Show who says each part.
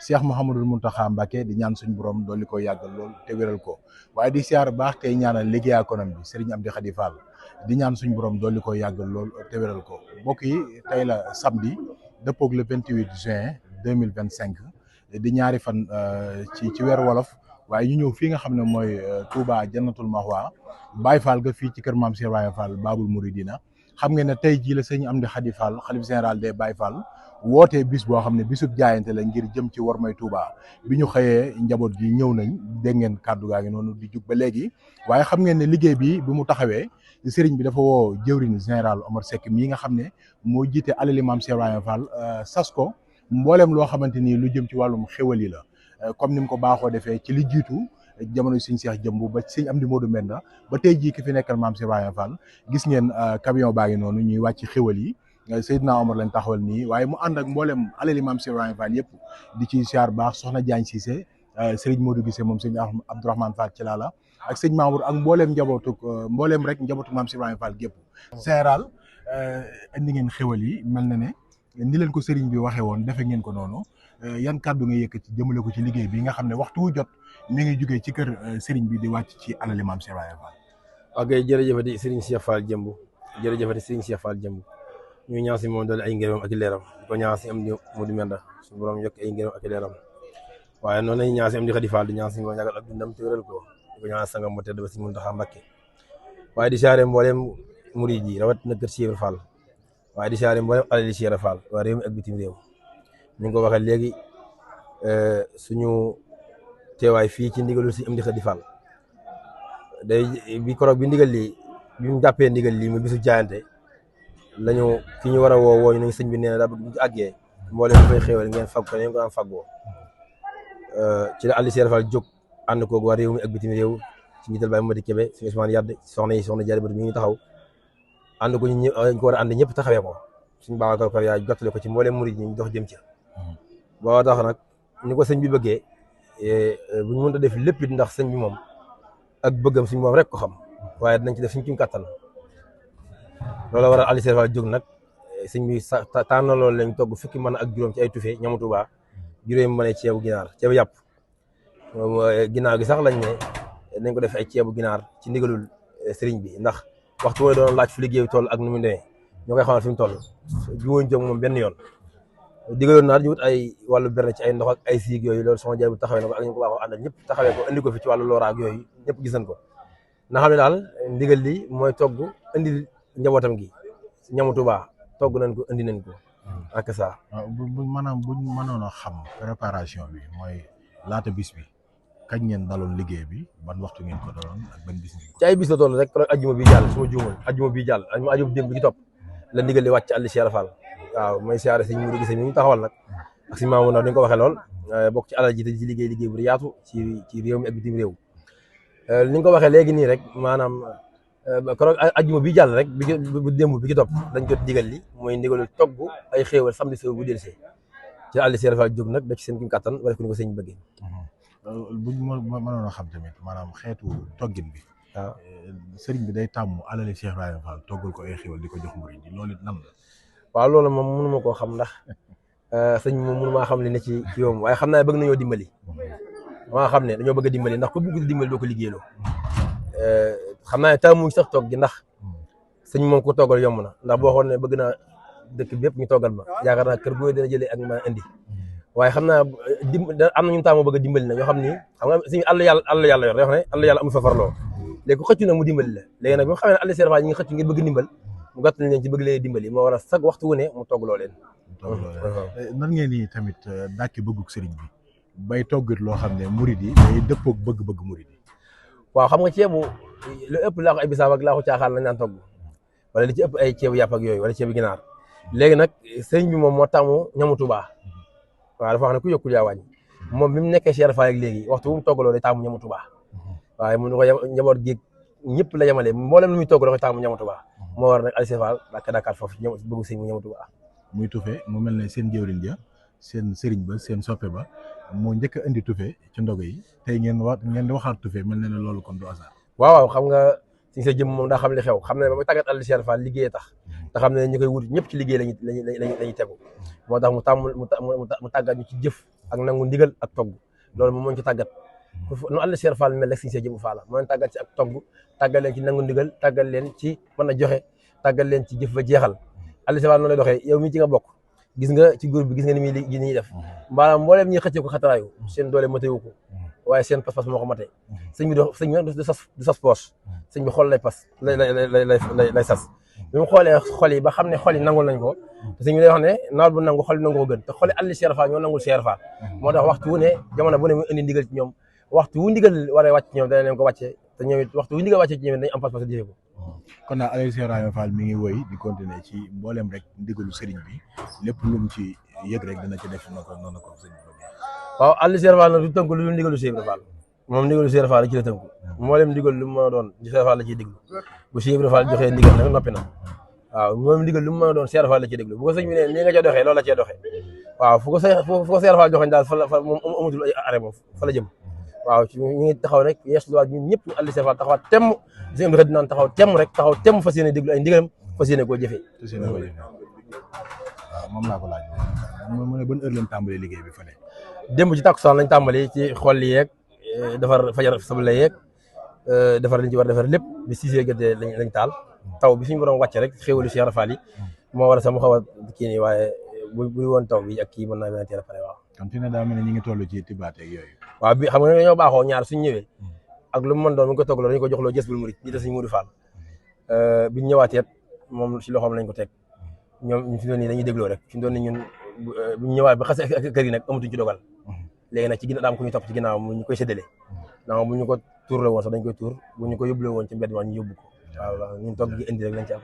Speaker 1: Cheikh Mouhamadul Mountakha Mbacké di ñaan suñu borom dolli ko yàggal lool te wéral ko waaye di siyaar baax tey ñaanal liggéey économie bi Serigne Amdi Khady Fall di ñaan suñu borom dolli ko yàggal lool te wéral ko mbokk yi tey la samedi dëppoog le 28 juin 2025 di ñaari fan ci weeru wolof waaye ñu ñëw fii nga xam ne mooy Touba Jannatul Mahwa Baye Fall ga fii ci kër Maam Cheikh Baye Fall Babul Mouridina xam ngeen ne tey jii la sëñ Amdi Khady Fall xalif général des Baye Fall wootee bis boo xam ne bisub jaayante la ngir jëm ci wormay Touba bi ñu xëyee njaboot gi ñëw nañ dégg ngeen kàddu gaa ngi noonu di jug ba léegi waaye xam ngeen ne liggéey bi mu taxawee sëriñ bi dafa woo jëwriñ général Omar Seck mii nga xam ne moo jiite alali Maam Cheikh Baye Fall sas ko mboolem loo xamante ni lu jëm ci wàllum xéwal yi la comme ni mu ko baaxoo defee ci li jiitu jamono sëñ Cheikh Jëmbu ba sëñ Amdi Modou Mbenda ba tey jii ki fi nekkal Maam Cheikh Baye Fall gis ngeen camion baa ngi noonu ñuy wàcc xéwal yi Seydina Omar lañ taxawal nii waaye mu ànd ak mboolem alali Maam Cheikh Baye Fall yëpp di ci siyaar baax soxna Diagne Cissé Serigne Modou Gissé moom sëñ Abdourahmane Fall ci laala ak sëñ Mamour ak mbooleem njabootu mbooleem rek njabootu Maam Cheikh Baye Fall gépp général indi ngeen xéwal yi mel na ne ni leen ko sëriñ bi waxee woon defe ngeen ko noonu yan kàddu nga yëkkati jëmale ko ci liggéey bi nga xam ne waxtu wu jot mi ngi jugee ci kër sëriñ bi di wàcc ci alali Maam Cheikh Baye Fall.
Speaker 2: ok jërëjëfati sëriñ Cheikh Fall Jëmbu jërëjëfati sëriñ Cheikh Fall Jëmbu ñu ñaan si moom doole ay ngërëm ak i leeram di ko ñaan si am di Modou Mbenda suñu borom yokk ay ngërëm ak i leeram waaye noonu lañu ñaan si am di Khady Fall di ñaan si moom ñagal ak dundam te wéral ko di ko ñaan sangam mu tedd ba si Mountakha Mbacké waaye di siyaare mbooleem murid yi rawat na kër Cheikh Fall waaye di siyaare mbooleem alali Cheikh Fall waa réew mi ak bitim réew ñu ngi ko waxee léegi suñu teewaay fii ci ndigalul si am di Khady Fall day bi koroog bi ndigal lii bi mu jàppee ndigal lii mu bisu jaayante lañu ki ñu war a woo ñu nañ sëñ bi nee na daa bëgg bu ñu àggee mboolem ñu koy xéewal ngeen fag ko ngeen ko am faggoo ci la Aliou Cheikh Fall jóg ànd koog waa réew mi ak bitim réew ci njiital Baye Madi Kébé suñu Ousmane Yadd soxna yi soxna Jaari Badu mi ngi taxaw ànd ko ñu ko war a ànd ñëpp taxawee ko suñu Babacar Kor yaa jottale ko ci mboolem murid yi ñu dox jëm ci boo tax nag ni ko sëñ bi bëggee bu ñu mënta def lépp it ndax sëñ bi moom ak bëggam suñu moom rek ko xam waaye dinañ ci def suñ kattan loolu waral Aliou Cheikh Fall jóg nag sëñ bi tànnaloo lañ togg fukki mën ak juróom ci ay tufe ñamu Tuubaa juróomi mën ceebu ginaar ceebu yàpp ginnaaw gi sax lañ ne nañ ko def ay ceebu ginaar ci ndigalul sëriñ bi ndax waxtu wooy doon laaj fu liggéey toll ak nu mu demee ñoo koy xamal fi mu toll jiwoñ jóg moom benn yoon digaloon naa ñu wut ay wàllu berne ci ay ndox ak ay siig yooyu loolu soxna Jaay bu taxawee na ko ak ñu ko baaxoo àndal ñëpp taxawee ko indi ko fi ci wàllu looraak yooyu ñëpp gis nañ ko na xam ne daal ndigal li mooy togg indi njabootam gi ñamu Tuubaa togg nañ ko indi nañ ko ak ça.
Speaker 1: maanaam buñ mënoon a xam préparation bi mooy laata bis bi kañ ngeen daloon liggéey bi ban waxtu ngeen ko daloon ak ban bis ngeen ko.
Speaker 2: ci ay bis la toll rek ajjuma bi jàll su ma juumul ajjuma bi jàll ajjuma démb bi ci topp la ndigal li wàcc ci Aliou Cheikh Fall waaw may siyaare sëñ Modou Gissé mi ñu taxawal nag ak si maamu ndax dañ ko waxee lool bokk ci alal ji te ci liggéey bu yaatu ci réew mi ak bitim réew ni nga ko waxee léegi nii rek maanaam keroog ajjuma bi jàll rek bu démb bi ci topp dañ jot digal li mooy ndigalu togg ay xéewal samedi sow bu delsee ci Aliou Cheikh Fall jóg nag def ci seen kim kattan wala ko ni ko sëñ bëggee
Speaker 1: buñ mënoon a xam tamit maanaam xeetu toggin bi
Speaker 2: waaw
Speaker 1: sëriñ bi day tàmm alali Cheikh Baye Fall toggal ko ay xéewal di ko jox murid yi loolu it nan la.
Speaker 2: waaw loolu moom mënuma koo xam ndax sëñ moom mënumaa xam li ne ci yow waaye xam naa bëgg nañoo dimbali maa xam ne dañoo bëgg a dimbali ndax ku bëgg dimbali doo ko liggéeyloo xam naa ne taamuñ sax toog gi ndax sëñ moom ko toggal yomb na ndax boo xoon ne bëgg naa dëkk bépp ñu toggal ma yaakaar naa kër gooy dina jëlee ak ma indi waaye xam naa am na ñu taamu bëgg a dimbali na ñoo xam ni xam nga suñu àll yàlla yor yoo xam ne àll yàlla amul fa farloo léegi ku xëccu nag mu dimbali la léegi nag bi nga xam ne Aliou Cheikh Fall ñi ngi xëccu ngir bëgg dimbal mu gàttal leen ci bëgg leen dimbali moo war a sag waxtu wu ne mu togg loo leen
Speaker 1: nan ngeen ni tamit dàkki bëgguk sëriñ bi bay toggat loo xam ne murid yi day dëppoog bëgg-bëgg murid yi
Speaker 2: waaw xam nga ceebu lu ëpp laa ko ay bisaab ak laa ko caaxaan lañ naan togg wala li ci ëpp ay ceebu yàpp ak yooyu wala ceebu ginaar léegi nag sëriñ bi moom moo tàmmu ñamu Tuubaa waaw dafa wax ne ku yokkul yaa wàññi moom bi mu nekkee Cheikh Fall ak léegi waxtu bu mu toggaloo day tàmmu ñamu Tuubaa waaye mu ko njaboot gi ñëpp la yemale mboolem lu muy togg da koy tàmmu ñamu Tuubaa moo war nag Aliou Cheikh Fall dakkaat foofu bëggu sëñ mu ñamu Tuubaa
Speaker 1: muy tufe mu mel ne seen jëwriñ ja seen sëriñ ba seen soppe ba moo njëkk a indi tufe ci ndogo yi tey ngeen di waxaat tufe mel na ne loolu kon du hasard.
Speaker 2: waaw xam nga suñ sa jëm moom daa xam li xew xam ne ba muy tàggat Aliou Cheikh Fall liggéey tax te xam ne ñu koy wut ñëpp ci liggéey lañuy tegu moo tax mu tàggat ñu ci jëf ak nangu ndigal ak togg loolu moom moo ñu ci tàggat nu àll Cheikh Fall mel rek Serigne Cheikh Jëmb Fall moo leen tàggat ci ak togg tàggat leen ci nangu ndigal tàggat leen ci mën a joxe tàggat leen ci jëf ba jeexal àll Cheikh Fall noonu lay doxee yow mi ci nga bokk gis nga ci groupe bi gis nga ni muy li ñuy def maanaam mbooleem ñi xëccee ko xataraayu seen doole matewu ko waaye seen pas-pas moo ko matee sëñ bi du sas poche sëñ bi xol lay pas lay sas bi mu xoolee xol yi ba xam ne xol yi nangul nañ ko te sëñ bi day wax ne nawet bu nangu xol yi nangu ko gën te xoli àlli Cheikh Fall ñoo nangul Cheikh Fall moo tax waxtu wu ne jamono bu ne mu indi ndigal ci ñoom waxtu wu ndigal war a wàcc ci ñoom dana leen ko wàccee te ñoom it waxtu wu ndigal wàccee ci ñoom dañu am pas-pas jëfee ko
Speaker 1: kon nag Aliou Cheikh Fall mi ngi woy di continuer ci mboolem rek ndigalu sëriñ bi lépp lu mu ci yëg rek dina ci def noonu ko sëriñ bi
Speaker 2: waaw àlli Cheikh Fall nag du tënk lu dul ndigalu Cheikh Fall moom ndigalu Cheikh Fall la ci la tënku mboolem ndigal lu mu mën a doon Cheikh Fall la ciy déglu bu Cheikh Fall joxee ndigal nag noppi na waaw moom ndigal lu mu mën a doon Cheikh Fall la ciy déglu bu ko sëñ bi ne nii nga ca doxee loolu la cee doxee waaw fu ko Cheikh Fall joxee daal fa moom amatul ay arrêt moom fa la jëm waaw ñu ngi taxaw rek yeesluwaat ñun ñëpp ñu àlli Cheikh Fall taxawaat temm sëñ bi dinaan taxaw temm fas yéene déglu ay ndigalam fas yéene koo jëfee
Speaker 1: waaw moom laa ko laaj mu ne ban heure lañ tàmbalee liggéey bi fële
Speaker 2: démb ci takkusaan lañ tàmbali ci xol yi yeeg defar fajar sabla yeeg defar liñ ci war defar lépp bi 6 heures jotee lañ taal taw bi suñu borom wàcce rek xéwalu Cheikh Fall yi moo war a sax mu xaw a kii nii waaye bu woon taw bi ak kii mën naa mën a teel a pare waaw
Speaker 1: kon fi ne daa mel ne ñi ngi toll ci tibaateeg yooyu
Speaker 2: waaw bi xam nga dañoo baaxoo ñaar suñ ñëwee ak lu mu mën doon mu ngi ko toggaloo dañu ko joxloo jës bul murit ñi da suñ Mudu Fall biñ ñëwaatee moom si loxoom lañ ko teg ñoom fi doon nii dañuy dégloo rek fi doon ni ñun buñ ñëwaat ba xase ak kër yi nag amatuñ ci dogal léegi nag ci ginnaaw daam ku ñu topp ci ginnaaw mu ñu koy séddale donc bu ñu ko tuurle woon sax dañ koy tuur bu ñu ko yóbbule woon ci mbedd ma ñu yóbbu ko waaw ñun togg gi indi rek lañ ci am